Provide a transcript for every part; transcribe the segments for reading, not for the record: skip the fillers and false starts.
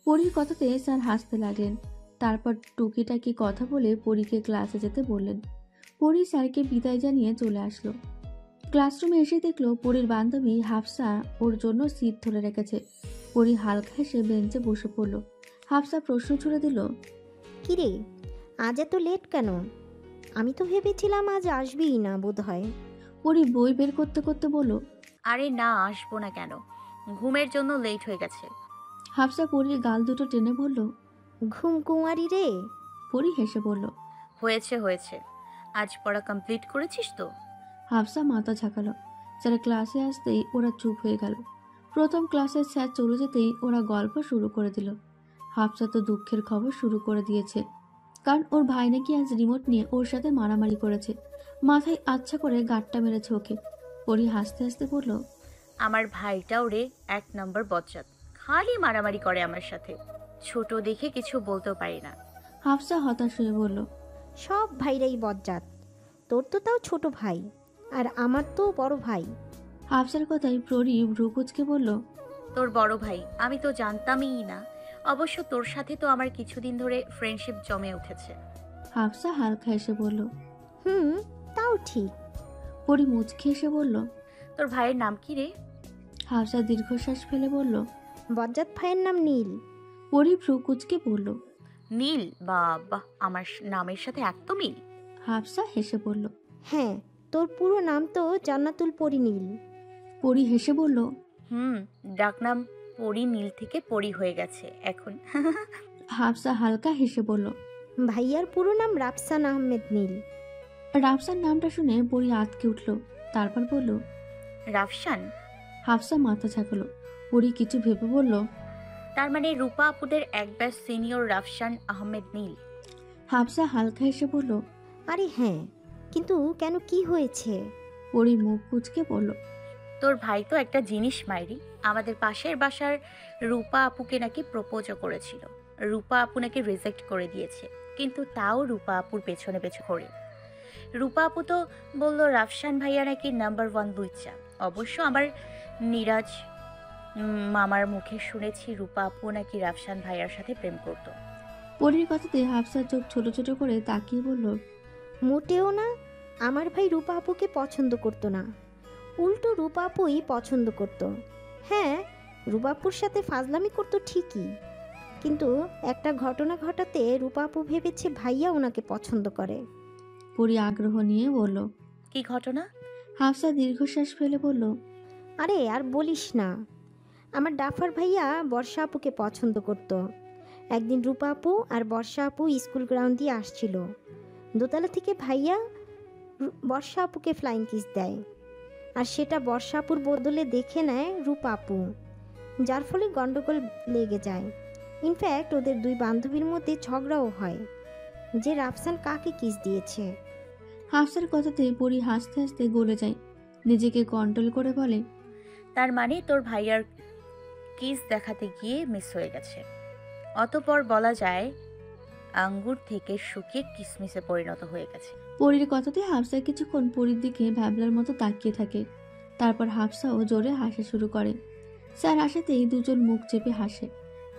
পরীর কথাতে স্যার হাসতে লাগলেন। তারপর টুকিটাকি কথা বলে পরীকে ক্লাসে যেতে বললেন। পরী স্যারকে বিদায় জানিয়ে চলে আসলো। ক্লাসরুমে এসে দেখলো পরীর বান্ধবী হাফসা ওর জন্য সিট ধরে রেখেছে। পরী হালকা হেসে বেঞ্চে বসে পড়ল। হাফসা প্রশ্ন ছুড়ে দিল, কিরে, আজ এত লেট কেন? আমি তো ভেবেছিলাম আজ আসবিই না বোধ হয়। পরী বই বের করতে করতে বলল, আরে না, আসবো না কেন? ঘুমের জন্য লেট হয়ে গেছে। হাফসা পরীর গাল দুটো টেনে বলল, ঘুম কুঁয়ারি রে। পরী হেসে বলল, হয়েছে হয়েছে, আজ পড়া কমপ্লিট করেছিস তো? হাফসা মাথা ঝাঁকালো। স্যার ক্লাসে আসতেই ওরা চুপ হয়ে গেল। প্রথম ক্লাসের স্যার চলে যেতেই ওরা গল্প শুরু করে দিল। হাফসা তো দুঃখের খবর শুরু করে দিয়েছে, কারণ ওর ভাই নাকি আজ রিমোট নিয়ে ওর সাথে মারামারি করেছে। মাথায় আচ্ছা করে গাঁটটা মেরেছে ওকে। পরী হাসতে হাসতে বলল, আমার ভাইটাও রে এক নম্বর বজ্জাত, খালি মারামারি করে আমার সাথে। ছোট দেখে কিছু বলতেও পারি না। হাফসা হতাশ হয়ে বলল, সব ভাইরাই বজ্জাত। তোর তো তাও ছোট ভাই, আর আমার তো বড় ভাই। হাফসার কথায় পরী ভ্রুকুচকে বলল, তোর বড় ভাই? আমি তো জানতামই না। অবশ্য তোর সাথে তো আমার কিছুদিন ধরে ফ্রেন্ডশিপ জমে উঠেছে। হাফসা হালকা হেসে বলল, তাও ঠিক। পরী মুচকে হেসে বলল, তোর ভাইয়ের নাম কি রে? হাফসা দীর্ঘশ্বাস ফেলে বলল, বজ্জাত ভাইয়ের নাম নীল। পরী ভ্রুকুচকে বলল, নীল? বাবা, আমার নামের সাথে এত মিল! হাফসা হেসে বলল, হ্যাঁ, তোর পুরো নাম তো জান্নাতুল পরি নীল। পরী হেসে বলল, ডাকনাম পরি নীল থেকে পরি হয়ে গেছে এখন। হাফসা হালকা হেসে বলল, ভাইয়ার পুরো নাম রাফসান আহমেদ নীল। রাফসান নামটা শুনে পরী আঁতকে উঠল। তারপর বলল, রাফসান? হাফসা মাথা ঝাঁকালো। পরী কিছু ভেবে বলল, তার মানে রূপা আপুদের এক ব্যাচ সিনিয়র রাফসান আহমেদ নীল। হাফসা হালকা হেসে বলল, আরে হ্যাঁ, কিন্তু কেন, কি হয়েছে? পরী মুখ কুঁচকে বলল, তোর ভাই তো একটা জিনিস মাইরি। আমাদের পাশের বাসার রূপা আপুকে নাকি প্রপোজও করেছিল। রূপা আপু নাকি রিজেক্ট করে দিয়েছে, কিন্তু তাও রূপা আপুর পেছনে পেছনে ঘোরে। রূপা আপু তো বললো রাফসান ভাইয়া নাকি নাম্বার 1 লুচ্চা। অবশ্য আমার নিরাজ মামার মুখে শুনেছি রূপা আপু নাকি রাফসান ভাইয়ার সাথে প্রেম করত। পরীর কথাতে হাফসার চোখ ছোট ছোট করে তাকিয়ে বলল, মোটেও না। আমার ভাই রূপা আপুকে পছন্দ করতো না, উল্টো রূপা আপুই পছন্দ করতো। হ্যাঁ, রূপা আপুর সাথে ফাজলামি করতো ঠিকই, কিন্তু একটা ঘটনা ঘটাতে রূপা আপু ভেবেছে ভাইয়া ওনাকে পছন্দ করে। পরী আগ্রহ নিয়ে বলল, কি ঘটনা? হাফসা দীর্ঘশ্বাস ফেলে বলল, আরে আর বলিস না, আমার ডাফার ভাইয়া বর্ষা আপুকে পছন্দ করতো। একদিন রূপা আপু আর বর্ষা আপু স্কুল গ্রাউন্ড দিয়ে আসছিল। দোতলা থেকে ভাইয়া বর্ষা আপুকে ফ্লাইং কিস দেয়, আর সেটা বর্ষা আপুর বদলে দেখে নেয় রূপা আপু, যার ফলে গন্ডগোল লেগে যায়। ইনফ্যাক্ট ওদের দুই বান্ধবীর মধ্যে ঝগড়াও হয় যে রাফসান কাকে কিস দিয়েছে। হাফসার কথাতে পরী হাসতে হাসতে গলে যায়। নিজেকে কন্ট্রোল করে বলে, তার মানে তোর ভাইয়ার কিস দেখাতে গিয়ে মিস হয়ে গেছে। অতঃপর বলা যায় আঙ্গুর থেকে শুকিয়ে কিসমিসে পরিণত হয়ে গেছে। পরীর কথাতে হাফসা কিছুক্ষণ পরীর দিকে ভ্যাবলার মতো তাকিয়ে থাকে। তারপর হাফসাও জোরে হাসা শুরু করে। স্যার হাসাতেই দুজন মুখ চেপে হাসে।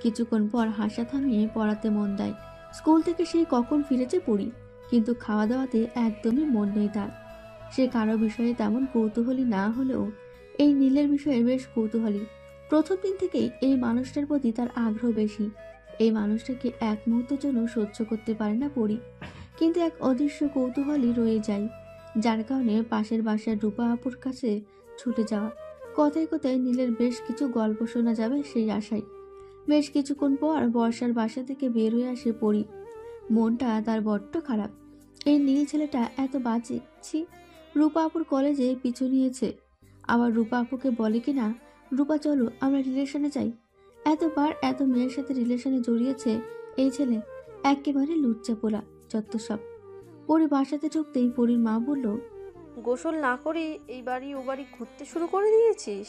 কিছুক্ষণ পর হাসা থামিয়ে পড়াতে মন দেয়। স্কুল থেকে সেই কখন ফিরেছে পড়ি, কিন্তু খাওয়া দাওয়াতে একদমই মন নেই তার। সে কারো বিষয়ে তেমন কৌতূহলী না হলেও এই নীলের বিষয়ে বেশ কৌতূহলী। প্রথম দিন থেকেই এই মানুষটার প্রতি তার আগ্রহ বেশি। এই মানুষটাকে এক মুহূর্তের জন্য সহ্য করতে পারে না পড়ি, কিন্তু এক অদৃশ্য কৌতূহলই রয়ে যায়, যার কারণে পাশের বাসার রূপা আপুর কাছে ছুটে যাওয়া। কথায় কথায় নীলের বেশ কিছু গল্প শোনা যাবে সেই আশায়। বেশ কিছুক্ষণ পর বর্ষার বাসা থেকে বের হয়ে আসে পড়ি। মনটা তার বড্ড খারাপ। এই নীল ছেলেটা এত বাজে, ছি। রূপা আপুর কলেজে পিছু নিয়েছে, আবার রূপা আপুকে বলে কিনা, রূপা চলো আমরা রিলেশনে যাই। এতবার এত মেয়ের সাথে রিলেশনে জড়িয়েছে এই ছেলে, একেবারে লুচ্চা পোলা যত সব। পরি বাসাতে ঢুকতেই পরির মা বলল, গোসল না করে এই বাড়ি ও বাড়ি ঘুরতে শুরু করে দিয়েছিস?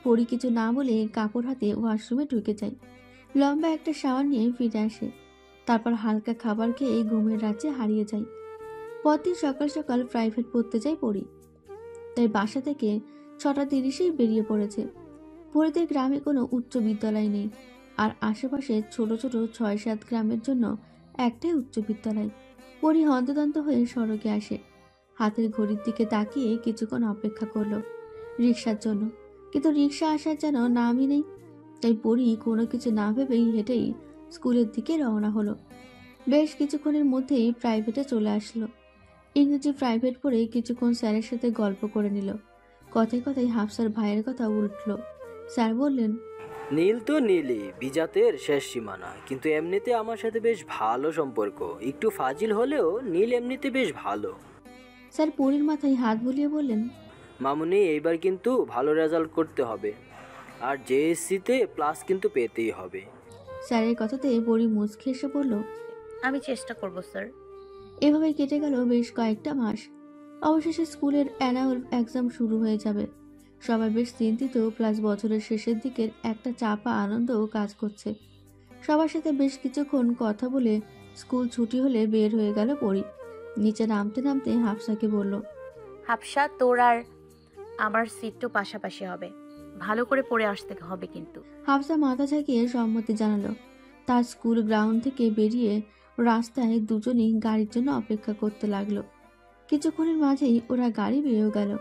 পরি কিছু না বলে কাপড় হাতে ওয়াশরুমে ঢুকে যায়। লম্বা একটা শাওয়ার নিয়ে ফিরে আসে। তারপর হালকা খাবার খেয়ে ঘুমের রাজ্যে হারিয়ে যায়। পরদিন সকাল সকাল প্রাইভেট পড়তে যায় পরি। তাই বাসা থেকে 6:30-এই বেরিয়ে পড়েছে। পরিদের গ্রামে কোনো উচ্চ বিদ্যালয় নেই, আর আশেপাশে ছোট ছোট 6-7 গ্রামের জন্য একটাই উচ্চ বিদ্যালয়। পরি হন্তদন্ত হয়ে সড়কে আসে। হাতের ঘড়ির দিকে তাকিয়ে কিছুক্ষণ অপেক্ষা করলো রিক্সার জন্য, কিন্তু রিক্সা আসার যেন নামই নেই। তাই পরি কোনো কিছু না ভেবেই হেঁটেই স্কুলের দিকে রওনা হলো। বেশ কিছুক্ষণের মধ্যেই প্রাইভেটে চলে আসলো। ইংরেজি প্রাইভেট পড়ে কিছুক্ষণ স্যারের সাথে গল্প করে নিল। কথায় কথায় হাফসার ভাইয়ের কথা উঠল। স্যার বললেন, নীল তো নীলই, বিজাতের শেষ সীমানা, কিন্তু এমনিতে আমার সাথে বেশ ভালো সম্পর্ক। একটু ফাজিল হলেও নীল এমনিতে বেশ ভালো। স্যার পরির মাথায় হাত বুলিয়ে বললেন, মামুনি, এইবার কিন্তু ভালো রেজাল্ট করতে হবে, আর জেএসসিতে প্লাস কিন্তু পেতেই হবে। স্যারের কথাতে পরি মুচকে এসে বলল, আমি চেষ্টা করব স্যার। এভাবে কেটে গেল বেশ কয়েকটা মাস। অবশেষে স্কুলের অ্যানুয়াল এক্সাম শুরু হয়ে যাবে। সবাই বেশ চিন্তিত, প্লাস বছরের শেষের দিকের একটা চাপা আনন্দও কাজ করছে। সবার সাথে বেশ কিছুক্ষণ কথা বলে স্কুল ছুটি হলে বের হয়ে গেল পরি। নিচে নামতে নামতে হাফসাকে বলল, হাফসা, তোর আর আমার সিটও পাশাপাশি হবে, ভালো করে পড়ে আসতে হবে কিন্তু। হাফসা মাথা ঝাঁকিয়ে সম্মতি জানালো। তার স্কুল গ্রাউন্ড থেকে বেরিয়ে রাস্তায় দুজনেই গাড়ির জন্য অপেক্ষা করতে লাগলো। কিছুক্ষণের মাঝেই ওরা গাড়ি বেরিয়েও গেল,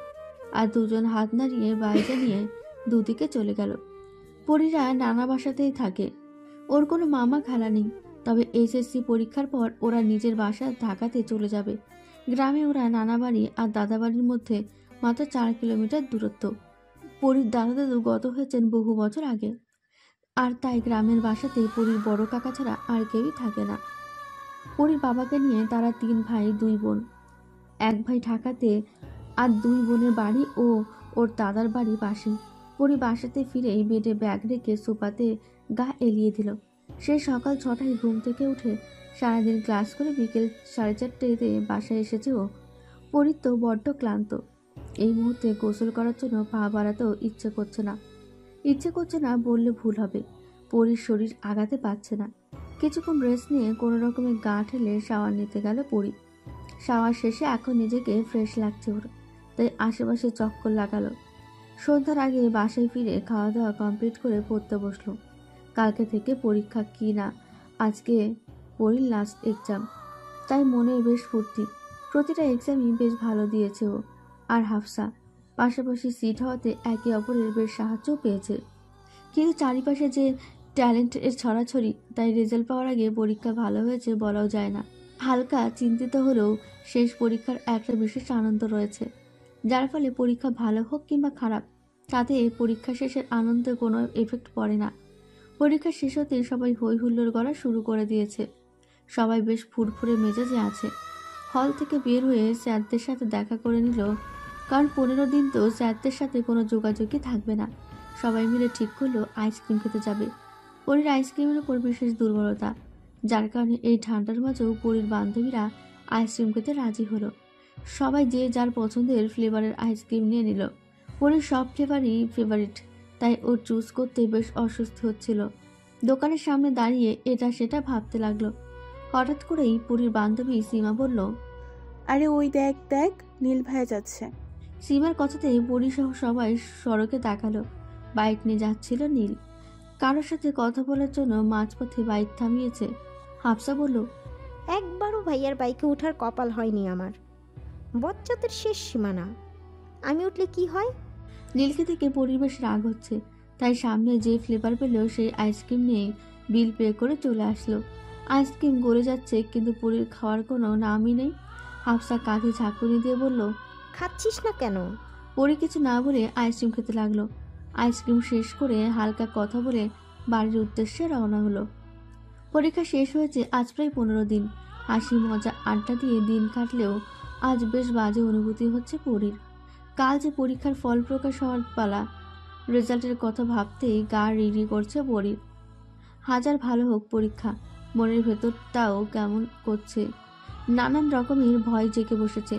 আর দুজন হাত নাড়িয়ে বাইরে নিয়ে দুদিকে চলে গেল। পরীরা নানা বাসাতেই থাকে, ওর কোনো মামা খালা নেই। তবে এইচএসসি পরীক্ষার পর ওরা নিজের বাসা ঢাকাতে চলে যাবে। গ্রামে ওরা নানা বাড়ি আর দাদা বাড়ির মধ্যে মাত্র 4 কিলোমিটার দূরত্ব। পরীর দাদা দাদু গত হয়েছেন বহু বছর আগে, আর তাই গ্রামের বাসাতে পরীর বড় কাকা ছাড়া আর কেউই থাকে না। পরীর বাবাকে নিয়ে তারা 3 ভাই 2 বোন। এক ভাই ঢাকাতে, আর 2 বোনের বাড়ি ও ওর দাদার বাড়ি পাশেই। পরি বাসাতে ফিরেই বেডে ব্যাগ রেখে সোফাতে গা এলিয়ে দিল। সেই সকাল 6টায় ঘুম থেকে উঠে সারাদিন ক্লাস করে বিকেল 4:30-তে বাসায় এসেছে ও। পরির তো বড্ড ক্লান্ত। এই মুহূর্তে গোসল করার জন্য পা বাড়াতেও ইচ্ছে করছে না বললে ভুল হবে। পরির শরীর আগাতে পারছে না। কিছুক্ষণ রেস্ট নিয়ে কোনো রকমে গা ঠেলে শাওয়ার নিতে গেল পরি। শাওয়ার শেষে এখন নিজেকে ফ্রেশ লাগছে ওর, তাই আশেপাশে চক্কর লাগালো। সন্ধ্যার আগে বাসায় ফিরে খাওয়া দাওয়া কমপ্লিট করে পড়তে বসলো। কালকে থেকে পরীক্ষা কি না, আজকে পরীর লাস্ট এক্সাম, তাই মনে বেশ ফুর্তি। প্রতিটা এক্সামই বেশ ভালো দিয়েছে ও আর হাফসা। পাশাপাশি সিট হওয়াতে একে অপরের বেশ সাহায্যও পেয়েছে। কিন্তু চারিপাশে যে ট্যালেন্টের ছড়াছড়ি, তাই রেজাল্ট পাওয়ার আগে পরীক্ষা ভালো হয়েছে বলাও যায় না। হালকা চিন্তিত হলেও শেষ পরীক্ষার একটা বিশেষ আনন্দ রয়েছে, যার ফলে পরীক্ষা ভালো হোক কিংবা খারাপ, তাতে পরীক্ষা শেষের আনন্দে কোনো এফেক্ট পড়ে না। পরীক্ষা শেষ হতে সবাই হই হুল্লোড় করা শুরু করে দিয়েছে। সবাই বেশ ফুরফুরে মেজাজে আছে। হল থেকে বের হয়ে স্যারদের সাথে দেখা করে নিল, কারণ 15 দিন তো স্যারদের সাথে কোনো যোগাযোগই থাকবে না। সবাই মিলে ঠিক করলো আইসক্রিম খেতে যাবে। পরীর আইসক্রিমের উপর বিশেষ দুর্বলতা, যার কারণে এই ঠান্ডার মাঝেও পরীর বান্ধবীরা আইসক্রিম খেতে রাজি হলো। সবাই যে যার পছন্দের ফ্লেভারের আইসক্রিম নিয়ে নিল। পরীর সব ফ্লেভারই ফেভারিট, তাই ওর চুজ করতে বেশ অস্বস্তি হচ্ছিল। দোকানের সামনে দাঁড়িয়ে এটা সেটা ভাবতে লাগলো। হঠাৎ করেই পরীর বান্ধবী সীমা বলল, আরে ওই দেখ দেখ, নীল ভাইয়া যাচ্ছে। সীমার কথাতে পরী সহ সবাই সড়কে তাকালো। বাইক নিয়ে যাচ্ছিল নীল। কারোর সাথে কথা বলার জন্য মাঝপথে বাইক থামিয়েছে। হাফসা বলল, একবারও ভাইয়ার বাইকে ওঠার কপাল হয়নি আমার। বচ্চাদের শেষ সীমানা। আমি উঠলে কি হয়? নীলকে থেকে পরিবেশ রাগ হচ্ছে, তাই সামনে যে ফ্লেভার পেল সেই আইসক্রিম নিয়ে বিল পে করে চলে আসলো। আইসক্রিম গলে যাচ্ছে, কিন্তু পরীর খাওয়ার কোনো নামই নেই। হাফসা কাঁধে ঝাঁকুনি দিয়ে বলল, খাচ্ছিস না কেন? পরী কিছু না বলে আইসক্রিম খেতে লাগলো। আইসক্রিম শেষ করে হালকা কথা বলে বাড়ির উদ্দেশ্যে রওনা হলো। পরীক্ষা শেষ হয়েছে আজ প্রায় 15 দিন। হাসি মজা আড্ডা দিয়ে দিন কাটলেও আজ বেশ বাজে অনুভূতি হচ্ছে পরীর। কাল যে পরীক্ষার ফল প্রকাশ হওয়ার পালা, রেজাল্টের কথা ভাবতেই গা রিরি করছে পরীর। হাজার ভালো হোক পরীক্ষা, মনের ভেতরটাও কেমন করছে। নানান রকমের ভয় জেগে বসেছে।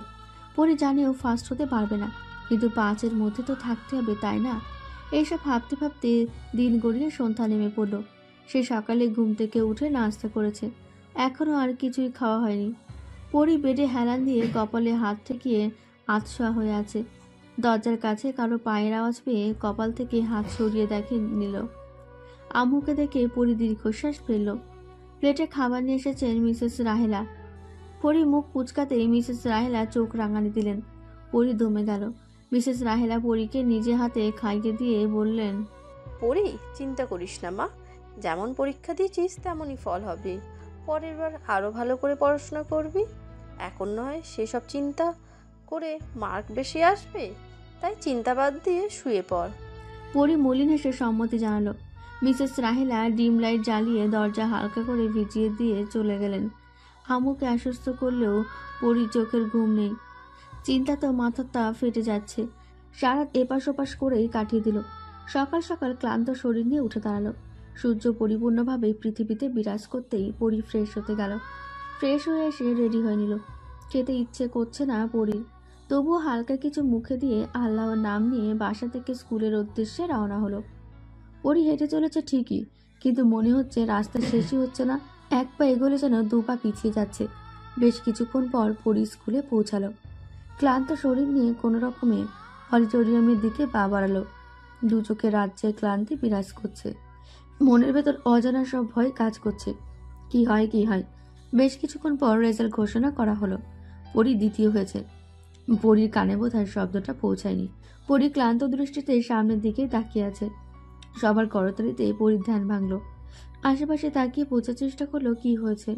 পরী জানেও ফার্স্ট হতে পারবে না, কিন্তু 5-এর মধ্যে তো থাকতে হবে, তাই না? এইসব ভাবতে ভাবতে দিন গড়িয়ে সন্ধ্যা নেমে পড়ল। সে সকালে ঘুম থেকে উঠে নাস্তা করেছে, এখনও আর কিছুই খাওয়া হয়নি। পরী বেডে হেলান দিয়ে কপালে হাত ঠেকিয়ে আতশোয়া হয়ে আছে। দরজার কাছে কারো পায়ের আওয়াজ পেয়ে কপাল থেকে হাত সরিয়ে দেখে নিল। আম্মুকে দেখে পরি দীর্ঘশ্বাস ফেলল। প্লেটে খাবার নিয়ে এসেছেন মিসেস রাহেলা। পরি মুখ কুচকাতেই মিসেস রাহেলা চোখ রাঙানি দিলেন। পরি দমে গেল। মিসেস রাহেলা পরীকে নিজে হাতে খাইয়ে দিয়ে বললেন, পড়ি, চিন্তা করিস না মা, যেমন পরীক্ষা দিয়েছিস তেমনই ফল হবে। পরের বার আরও ভালো করে পড়াশোনা করবি। এখন নয় সেসব চিন্তা করে মার্ক বেশি আসবে, তাই চিন্তা বাদ দিয়ে শুয়ে পড়। পরি মলিন হেসে সম্মতি জানালো। মিসেস রাহেলা ডিম লাইট জ্বালিয়ে দরজা হালকা করে ভিজিয়ে দিয়ে চলে গেলেন। আম্মুকে আশ্বস্ত করলেও পরি চোখের ঘুম নেই। চিন্তা তো মাথাটা ফেটে যাচ্ছে। সারাত এপাশ ওপাশ করেই কাটিয়ে দিল। সকাল সকাল ক্লান্ত শরীর নিয়ে উঠে দাঁড়ালো। সূর্য পরিপূর্ণভাবে পৃথিবীতে বিরাজ করতেই পরি ফ্রেশ হতে গেল। ফ্রেশ হয়ে এসে রেডি হয়ে নিল। খেতে ইচ্ছে করছে না পরির, তবুও হালকা কিছু মুখে দিয়ে আল্লাহর নাম নিয়ে বাসা থেকে স্কুলের উদ্দেশ্যে রওনা হলো। পরি হেঁটে চলেছে ঠিকই, কিন্তু মনে হচ্ছে রাস্তা শেষই হচ্ছে না। এক পা এগোলে যেন দু পা পিছিয়ে যাচ্ছে। বেশ কিছুক্ষণ পর পরি স্কুলে পৌঁছালো। ক্লান্ত শরীর নিয়ে কোনো রকমে অডিটোরিয়ামের দিকে পা বাড়ালো। দু চোখে রাজ্যের ক্লান্তি বিরাজ করছে। মনের ভেতর অজানা সব ভয় কাজ করছে। কি হয় কি হয়। বেশ কিছুক্ষণ পর রেজাল্ট ঘোষণা করা হলো। পরি দ্বিতীয় হয়েছে। পরির কানে বোধহয় শব্দটা পৌঁছায়নি। পরি ক্লান্ত দৃষ্টিতে সামনের দিকে তাকিয়ে আছে। সবার করতালিতে পরির ধ্যান ভাঙল। আশেপাশে তাকিয়ে বোঝার চেষ্টা করলো কি হয়েছে।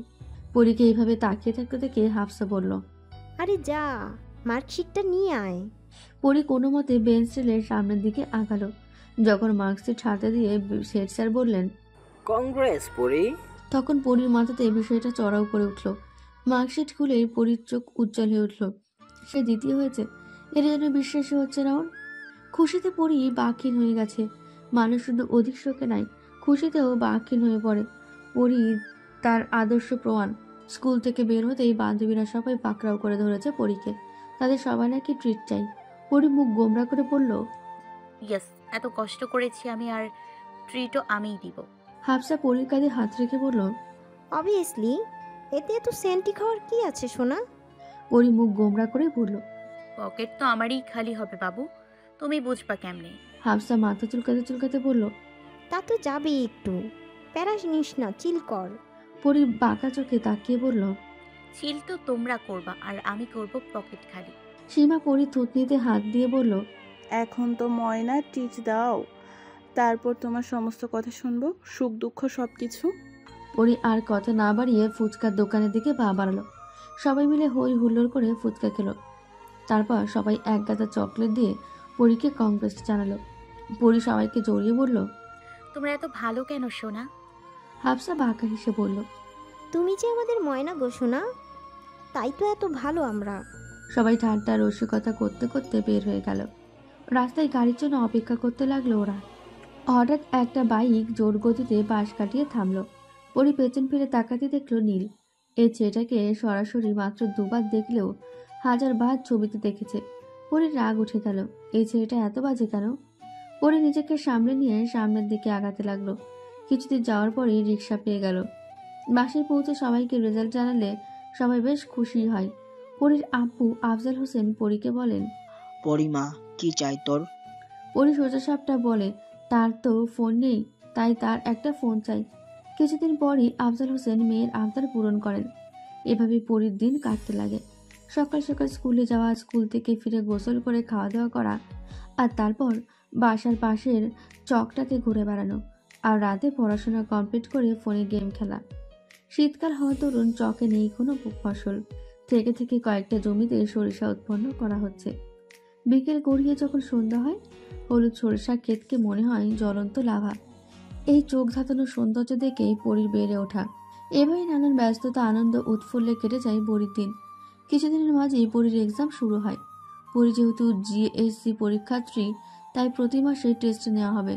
পরীকে এইভাবে তাকিয়ে থাকতে দেখে হাফসা বলল, আরে যা, মার্কশিটটা নিয়ে আয়। পরি কোনো মতে বেঞ্চ টেলে সামনের দিকে আগালো। যখন মার্কশিট হাতে দিয়ে শেঠ স্যার বললেন, কংগ্রেস পরি। তখন পরির মাথাতে বিষয়টা চড়াও করে উঠল। মার্কশিট খুলেই পরির চোখ উজ্জ্বল হয়ে উঠল। সে দ্বিতীয় হয়েছে, এটা যেন বিশ্বাসই হচ্ছে না ওর। খুশিতে পরি বাকহীন হয়ে গেছে। মানুষ শুধু অধিক শোকে নাই, খুশিতেও বাকহীন হয়ে পড়ে। পরি তার আদর্শ প্রমাণ। স্কুল থেকে বের হতেই বান্ধবীরা সবাই পাকড়াও করে ধরেছে পরীকে। তাদের সবাই নাকি ট্রিট চাই। পরি মুখ গোমরা করে বলল, ইয়েস, এত কষ্ট করেছি আমি, আর ট্রিটও আমিই দিব। হাফসা পরির কাঁধে হাত রেখে বলল, অবভিয়াসলি, এতে এত সেন্টি খাওয়ার কি আছে সোনা? পরি মুখ গোমরা করে বলল। পকেট তো আমারই খালি হবে বাবু, তুমি বুঝবা কেমনে? হাফসা মাথা চুলকাতে চুলকাতে বলল, তা তো যাবেই, একটু প্যারাস নিস না, চিল কর। পরি বাঁকা চোখে তাকিয়ে বলল। চিল তো তোমরা করবা, আর আমি করব পকেট খালি। সীমা পরি থুতনিতে হাত দিয়ে বলল, এখন তো ময়না টিচ দাও, তারপর তোমার সমস্ত কথা শুনবো, সুখ দুঃখ সব কিছু। পরি আর কথা না বাড়িয়ে ফুচকার দোকানের দিকে পা বাড়ালো। সবাই মিলে হই হুল্লোড় করে ফুচকা খেলো। তারপর সবাই এক গাদা চকলেট দিয়ে পরীকে কংগ্রেস জানালো। পরি সবাইকে জড়িয়ে বলল, তোমরা এত ভালো কেন সোনা? হাফসা বাঁকা হেসে বলল, তুমি যে আমাদের ময়না গো সোনা, তাই তো এত ভালো আমরা। সবাই ঠাট্টা রসিকতা করতে করতে বের হয়ে গেল। রাস্তায় গাড়ির জন্য অপেক্ষা করতে লাগলো ওরা। হঠাৎ একটা বাইক জোর গতিতে পাশ কাটিয়ে থামলো। পরি পেছন ফিরে তাকাতে দেখলো নীল। এই ছেলেটাকে সরাসরি মাত্র দুবার দেখলেও হাজার বার ছবিতে দেখেছে। পরির রাগ উঠে গেল। এই ছেলেটা এত বাজে কেন? পরি নিজেকে সামলে নিয়ে সামনের দিকে আগাতে লাগলো। কিছুদিন যাওয়ার পরেই রিক্সা পেয়ে গেল। বাসায় পৌঁছে সবাইকে রেজাল্ট জানালে সবাই বেশ খুশি হয়। পরির আব্বু আফজাল হোসেন পরিকে বলেন, পরিমা, কি চাই তোর? পরি সোজাসাপটা বলে তার তো ফোন নেই, তাই তার একটা ফোন চাই। কিছুদিন পরই আফজাল হোসেন মেয়ের আবদার পূরণ করেন। এভাবে পরির দিন কাটতে লাগে। সকাল সকাল স্কুলে যাওয়া, স্কুল থেকে ফিরে গোসল করে খাওয়া দাওয়া করা, আর তারপর বাসার পাশের চকটাতে ঘুরে বেড়ানো, আর রাতে পড়াশোনা কমপ্লিট করে ফোনে গেম খেলা। শীতকাল হওয়া তরুণ চকে নেই কোনো ফসল। থেকে থেকে কয়েকটা জমিতে সরিষা উৎপন্ন করা হচ্ছে। বিকেল গড়িয়ে যখন সন্ধ্যা হয়, হলুদ সরিষা ক্ষেতকে মনে হয় জ্বলন্ত লাভা। এই চোখ ধাঁধানো সৌন্দর্য দেখেই পরির বেড়ে ওঠা। এভাবেই নানান ব্যস্ততা, আনন্দ, উৎফুল্লে কেটে যায় পরির দিন। কিছুদিনের মাঝেই পরির এক্সাম শুরু হয়। পরি যেহেতু জিএসসি পরীক্ষার্থী, তাই প্রতি মাসে টেস্ট নেওয়া হবে।